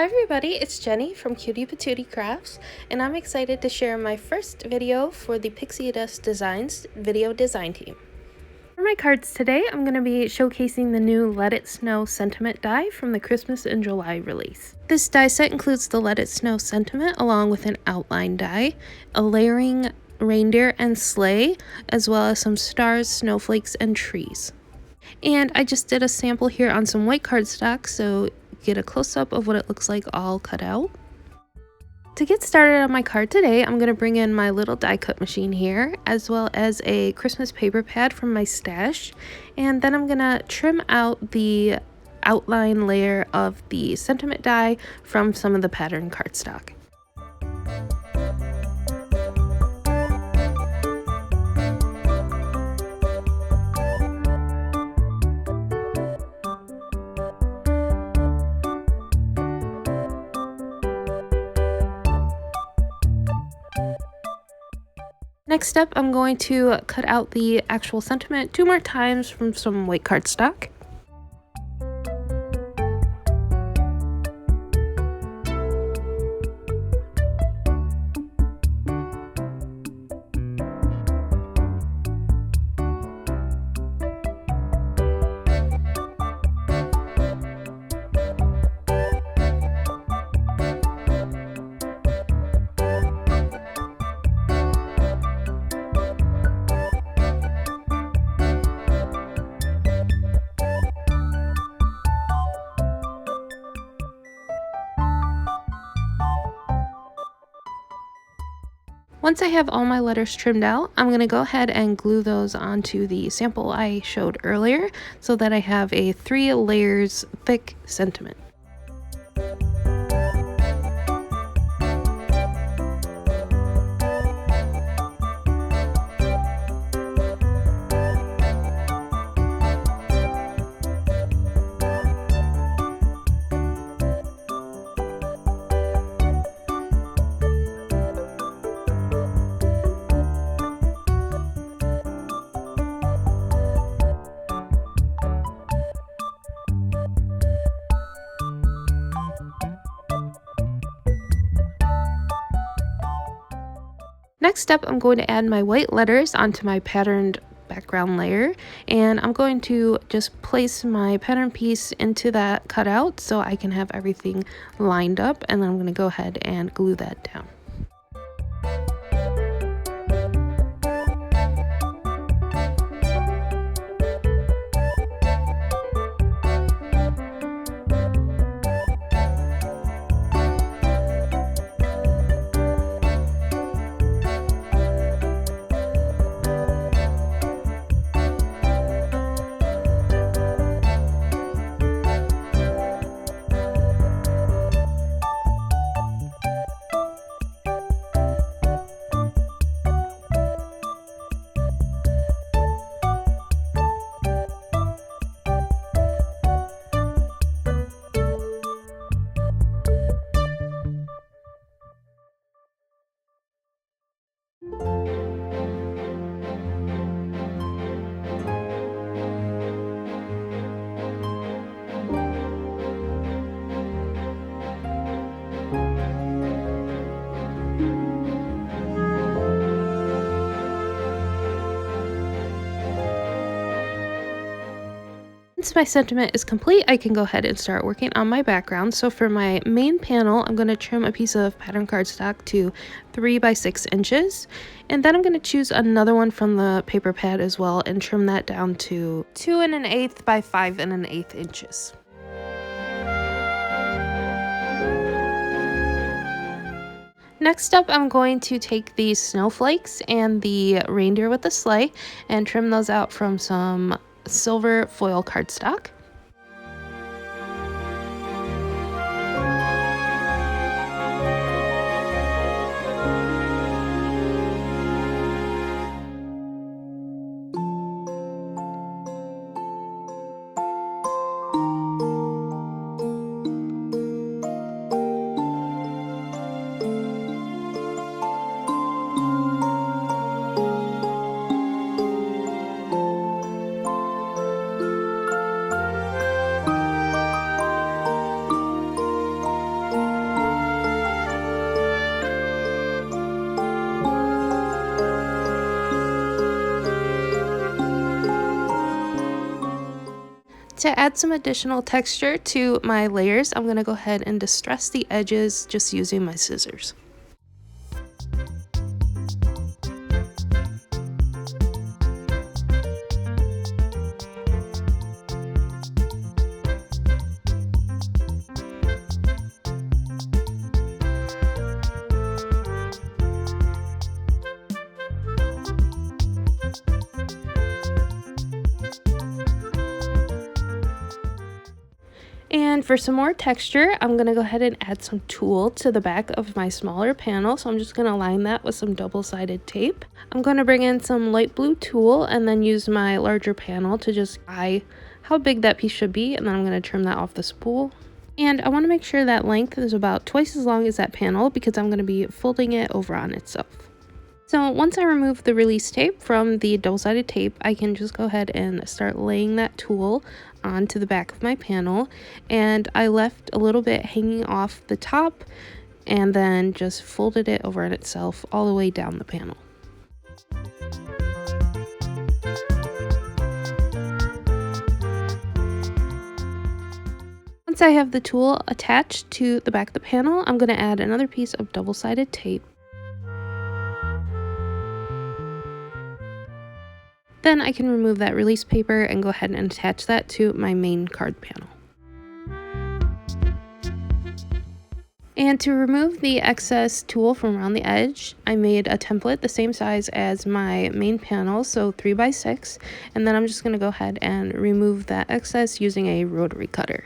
everybody, it's Jenny from Cutie Patootie Crafts, and I'm excited to share my first video for the Pixie Dust Designs video design team. For my cards today, I'm going to be showcasing the new Let It Snow Sentiment die from the Christmas in July release. This die set includes the Let It Snow Sentiment along with an outline die, a layering reindeer and sleigh, as well as some stars, snowflakes, and trees. And I just did a sample here on some white cardstock, so get a close-up of what it looks like all cut out. To get started on my card today, I'm going to bring in my little die cut machine here, as well as a Christmas paper pad from my stash, and then I'm going to trim out the outline layer of the sentiment die from some of the pattern cardstock. Next up, I'm going to cut out the actual sentiment 2 more times from some white cardstock. Once I have all my letters trimmed out, I'm going to go ahead and glue those onto the sample I showed earlier so that I have a 3 layers thick sentiment. Next up, I'm going to add my white letters onto my patterned background layer, and I'm going to just place my pattern piece into that cutout so I can have everything lined up, and then I'm going to go ahead and glue that down. Once my sentiment is complete, I can go ahead and start working on my background. So for my main panel, I'm going to trim a piece of pattern cardstock to 3 by 6 inches. And then I'm going to choose another one from the paper pad as well and trim that down to 2 1/8 by 5 1/8 inches. Next up, I'm going to take these snowflakes and the reindeer with the sleigh and trim those out from some silver foil cardstock. To add some additional texture to my layers, I'm going to go ahead and distress the edges just using my scissors. And for some more texture, I'm going to go ahead and add some tulle to the back of my smaller panel. So I'm just going to line that with some double-sided tape. I'm going to bring in some light blue tulle and then use my larger panel to just eye how big that piece should be. And then I'm going to trim that off the spool. And I want to make sure that length is about twice as long as that panel because I'm going to be folding it over on itself. So once I remove the release tape from the double-sided tape, I can just go ahead and start laying that tulle onto the back of my panel. And I left a little bit hanging off the top and then just folded it over on itself all the way down the panel. Once I have the tulle attached to the back of the panel, I'm going to add another piece of double-sided tape. Then I can remove that release paper and go ahead and attach that to my main card panel. And to remove the excess tulle from around the edge, I made a template the same size as my main panel, so 3x6, and then I'm just going to go ahead and remove that excess using a rotary cutter.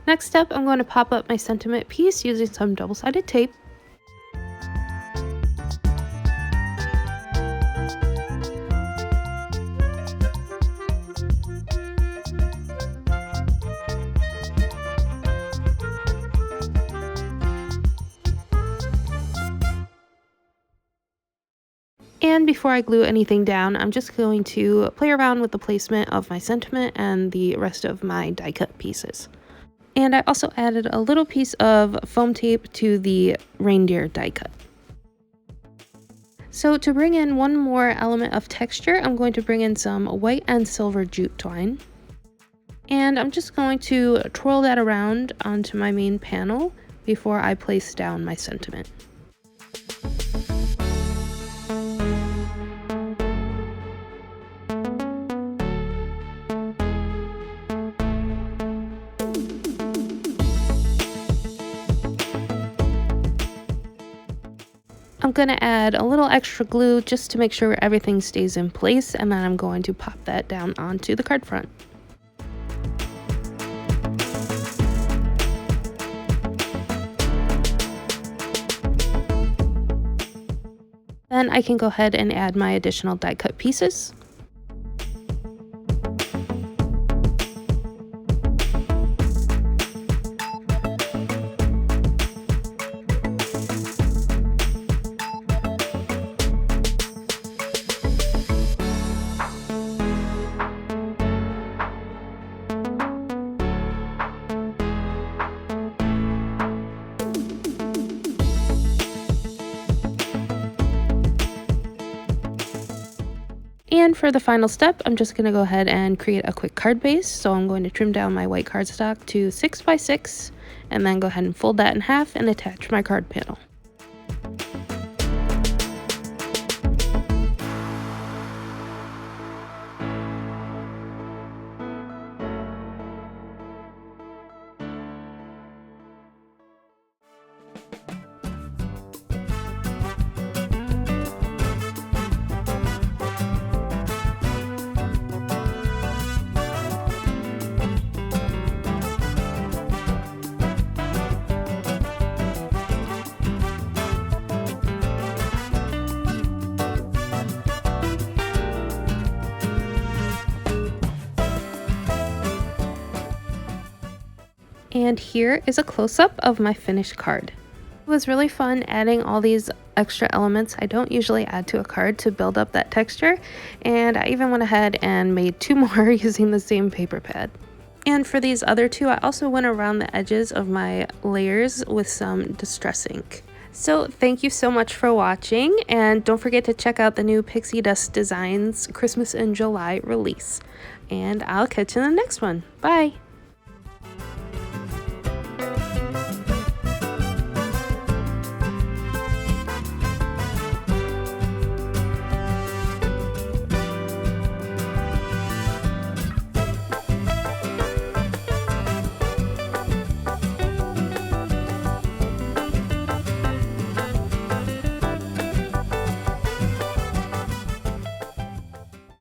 Next up, I'm going to pop up my sentiment piece using some double-sided tape. And before I glue anything down, I'm just going to play around with the placement of my sentiment and the rest of my die cut pieces. And I also added a little piece of foam tape to the reindeer die cut. So to bring in one more element of texture, I'm going to bring in some white and silver jute twine. And I'm just going to twirl that around onto my main panel before I place down my sentiment. I'm going to add a little extra glue just to make sure everything stays in place, and then I'm going to pop that down onto the card front. Then I can go ahead and add my additional die cut pieces. And for the final step, I'm just going to go ahead and create a quick card base. So I'm going to trim down my white cardstock to 6x6 and then go ahead and fold that in half and attach my card panel. And here is a close-up of my finished card. It was really fun adding all these extra elements I don't usually add to a card to build up that texture, and I even went ahead and made 2 more using the same paper pad. And for these other 2, I also went around the edges of my layers with some Distress ink. So thank you so much for watching, and don't forget to check out the new Pixie Dust Designs Christmas in July release. And I'll catch you in the next one. Bye!